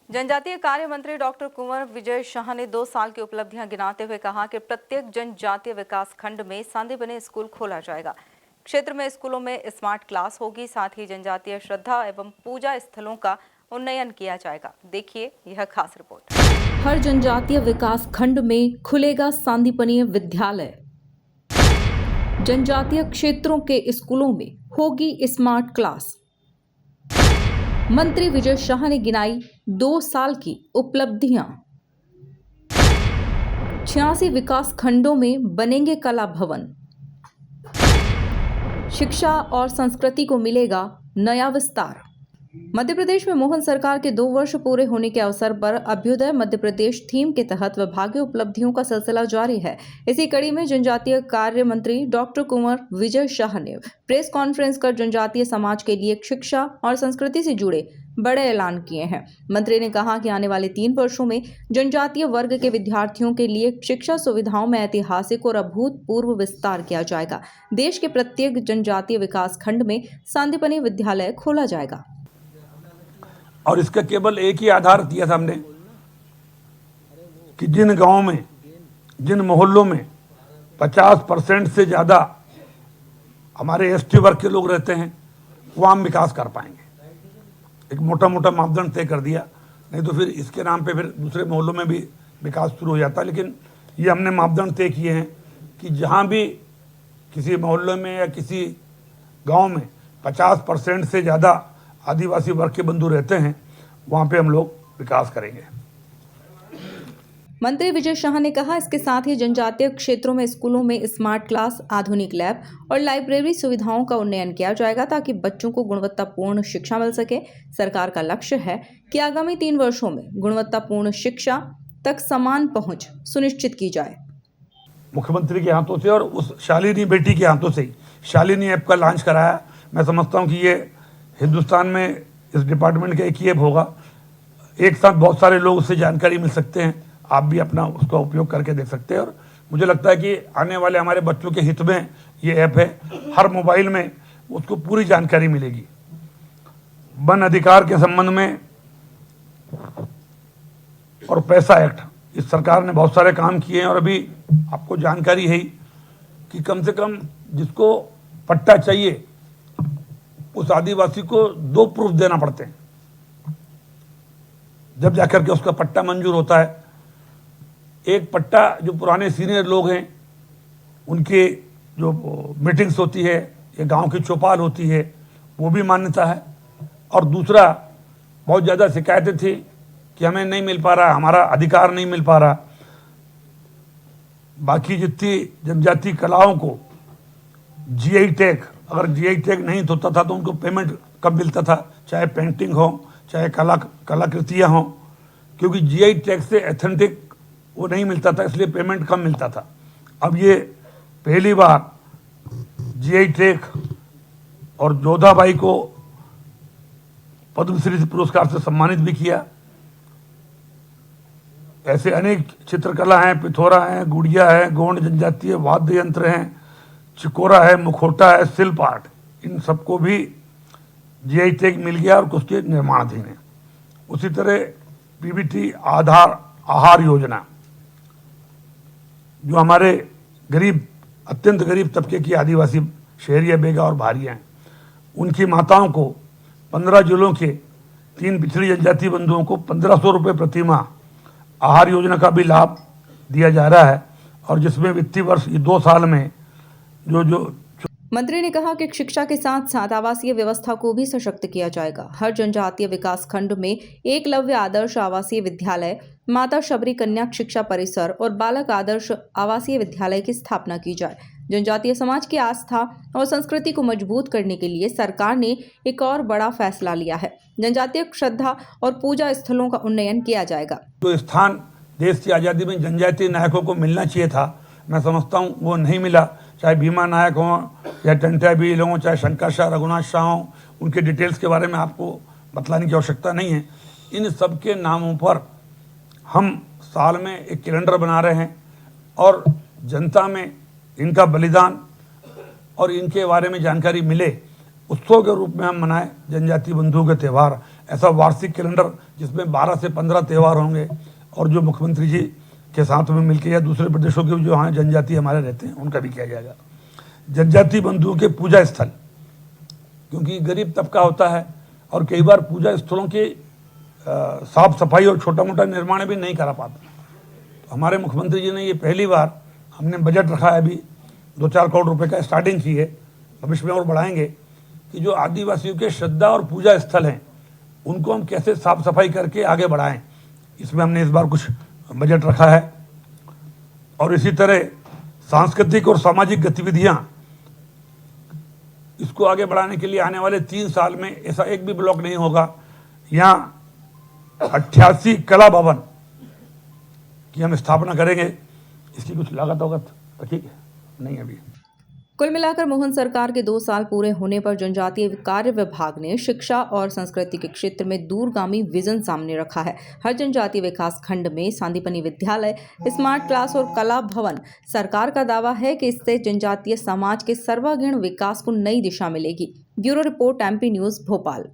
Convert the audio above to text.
जनजातीय कार्य मंत्री डॉक्टर कुंवर विजय शाह ने 2 साल की उपलब्धियां गिनाते हुए कहा कि प्रत्येक जनजातीय विकास खंड में सांदीपनि स्कूल खोला जाएगा। क्षेत्र में स्कूलों में स्मार्ट क्लास होगी, साथ ही जनजातीय श्रद्धा एवं पूजा स्थलों का उन्नयन किया जाएगा। देखिए यह खास रिपोर्ट। हर जनजातीय विकास खंड में खुलेगा सांदीपनि विद्यालय। जनजातीय क्षेत्रों के स्कूलों में होगी स्मार्ट क्लास। मंत्री विजय शाह ने गिनाई 2 साल की उपलब्धियां। 86 विकास खंडों में बनेंगे कला भवन। शिक्षा और संस्कृति को मिलेगा नया विस्तार। मध्य प्रदेश में मोहन सरकार के 2 वर्ष पूरे होने के अवसर पर अभ्युदय मध्य प्रदेश थीम के तहत विभागीय उपलब्धियों का सिलसिला जारी है। इसी कड़ी में जनजातीय कार्य मंत्री डॉक्टर कुंवर विजय शाह ने प्रेस कॉन्फ्रेंस कर जनजातीय समाज के लिए शिक्षा और संस्कृति से जुड़े बड़े ऐलान किए हैं। मंत्री ने कहा कि आने वाले 3 वर्षों में जनजातीय वर्ग के विद्यार्थियों के लिए शिक्षा सुविधाओं में ऐतिहासिक और अभूतपूर्व विस्तार किया जाएगा। देश के प्रत्येक जनजातीय विकास खंड में सांदीपनि विद्यालय खोला जाएगा। और इसका केवल एक ही आधार दिया था हमने कि जिन गांवों में, जिन मोहल्लों में 50% से ज़्यादा हमारे एसटी वर्ग के लोग रहते हैं, वहाँ हम विकास कर पाएंगे। एक मोटा मोटा मापदंड तय कर दिया, नहीं तो फिर इसके नाम पे फिर दूसरे मोहल्लों में भी विकास शुरू हो जाता है। लेकिन ये हमने मापदंड तय किए हैं कि जहाँ भी किसी मोहल्ले में या किसी गांव में 50% से ज़्यादा आदिवासी वर्ग के बंधु रहते हैं, वहाँ पे हम लोग विकास करेंगे। मंत्री विजय शाह ने कहा, इसके साथ ही जनजातीय क्षेत्रों में स्कूलों में स्मार्ट क्लास, आधुनिक लैब और लाइब्रेरी सुविधाओं का उन्नयन किया जाएगा ताकि बच्चों को गुणवत्तापूर्ण शिक्षा मिल सके। सरकार का लक्ष्य है कि आगामी 3 वर्षों में गुणवत्तापूर्ण शिक्षा तक समान पहुंच सुनिश्चित की जाए। मुख्यमंत्री के हाथों से और उस शालिनी बेटी के हाथों से ही शालिनी ऐप का लॉन्च कराया। मैं समझता हूँ कि ये हिंदुस्तान में इस डिपार्टमेंट का एक ही ऐप होगा। एक साथ बहुत सारे लोग उससे जानकारी मिल सकते हैं। आप भी अपना उसका उपयोग करके देख सकते हैं। और मुझे लगता है कि आने वाले हमारे बच्चों के हित में ये ऐप है। हर मोबाइल में उसको पूरी जानकारी मिलेगी। वन अधिकार के संबंध में और पैसा एक्ट, इस सरकार ने बहुत सारे काम किए हैं। और अभी आपको जानकारी है कि कम से कम जिसको पट्टा चाहिए उस आदिवासी को 2 प्रूफ देना पड़ते हैं, जब जाकर के उसका पट्टा मंजूर होता है। एक पट्टा जो पुराने सीनियर लोग हैं उनके जो मीटिंग्स होती है या गांव की चौपाल होती है, वो भी मान्यता है। और दूसरा, बहुत ज़्यादा शिकायतें थी कि हमें नहीं मिल पा रहा, हमारा अधिकार नहीं मिल पा रहा। बाकी जितनी जनजातीय कलाओं को जीआई टैग, अगर जीआई टैग नहीं होता था तो उनको पेमेंट कब मिलता था, चाहे पेंटिंग हो, चाहे कलाकृतियाँ हों, क्योंकि जीआई टैग से एथेंटिक वो नहीं मिलता था, इसलिए पेमेंट कम मिलता था। अब ये पहली बार जीआई टैग और जोधाबाई को पद्मश्री पुरस्कार से सम्मानित भी किया। ऐसे अनेक चित्रकला हैं, पिथौरा हैं, गुड़िया है, गोंड जनजातीय वाद्य यंत्र हैं, चिकोरा है, मुखौटा है, शिल्प आर्ट, इन सबको भी जीआई टैग मिल गया और कुछ के निर्माणाधीन है। उसी तरह पीबीटी आहार योजना, जो हमारे गरीब, अत्यंत गरीब तबके की आदिवासी शहरिया बेगा और भारियाँ हैं, उनकी माताओं को 15 जिलों के 3 पिछड़ी जनजाति बंधुओं को 1500 रुपये प्रति माह आहार योजना का भी लाभ दिया जा रहा है। और जिसमें वित्तीय वर्ष 2 साल में जो मंत्री ने कहा कि शिक्षा के साथ साथ आवासीय व्यवस्था को भी सशक्त किया जाएगा। हर जनजातीय विकास खंड में एकलव्य आदर्श आवासीय विद्यालय, माता शबरी कन्या शिक्षा परिसर और बालक आदर्श आवासीय विद्यालय की स्थापना की जाए। जनजातीय समाज की आस्था और संस्कृति को मजबूत करने के लिए सरकार ने एक और बड़ा फैसला लिया है। जनजातीय श्रद्धा और पूजा स्थलों का उन्नयन किया जाएगा। जो स्थान देश की आज़ादी में जनजातीय नायकों को मिलना चाहिए था, मैं समझता हूँ वो नहीं मिला। चाहे भीमा नायक हों या टंटा भील हों, चाहे शंकर शाह, रघुनाथ शाह हों, उनके डिटेल्स के बारे में आपको बतलाने की आवश्यकता नहीं है। इन सब के नामों पर हम साल में एक कैलेंडर बना रहे हैं और जनता में इनका बलिदान और इनके बारे में जानकारी मिले, उत्सव के रूप में हम मनाएं जनजातीय बंधुओं के त्यौहार। ऐसा वार्षिक कैलेंडर जिसमें 12 से 15 त्यौहार होंगे, और जो मुख्यमंत्री जी के साथ में मिलकर या दूसरे प्रदेशों के जो यहाँ जनजाति हमारे रहते हैं उनका भी किया जाएगा। जनजाति बंधुओं के पूजा स्थल, क्योंकि गरीब तबका होता है और कई बार पूजा स्थलों के साफ सफाई और छोटा मोटा निर्माण भी नहीं करा पाते। तो हमारे मुख्यमंत्री जी ने ये पहली बार हमने बजट रखा है, अभी 2-4 करोड़ रुपए का स्टार्टिंग की है, भविष्य में और बढ़ाएंगे, कि जो आदिवासियों के श्रद्धा और पूजा स्थल हैं उनको हम कैसे साफ सफाई करके आगे बढ़ाएं। इसमें हमने इस बार कुछ बजट रखा है। और इसी तरह सांस्कृतिक और सामाजिक गतिविधियां, इसको आगे बढ़ाने के लिए आने वाले 3 साल में ऐसा एक भी ब्लॉक नहीं होगा। यहाँ 88 कला भवन की हम स्थापना करेंगे। इसकी कुछ लागत होगा तो ठीक है, नहीं अभी। कुल मिलाकर मोहन सरकार के 2 साल पूरे होने पर जनजातीय कार्य विभाग ने शिक्षा और संस्कृति के क्षेत्र में दूरगामी विजन सामने रखा है। हर जनजातीय विकास खंड में सांदीपनि विद्यालय, स्मार्ट क्लास और कला भवन। सरकार का दावा है कि इससे जनजातीय समाज के सर्वांगीण विकास को नई दिशा मिलेगी। Bureau report, MP news, Bhopal.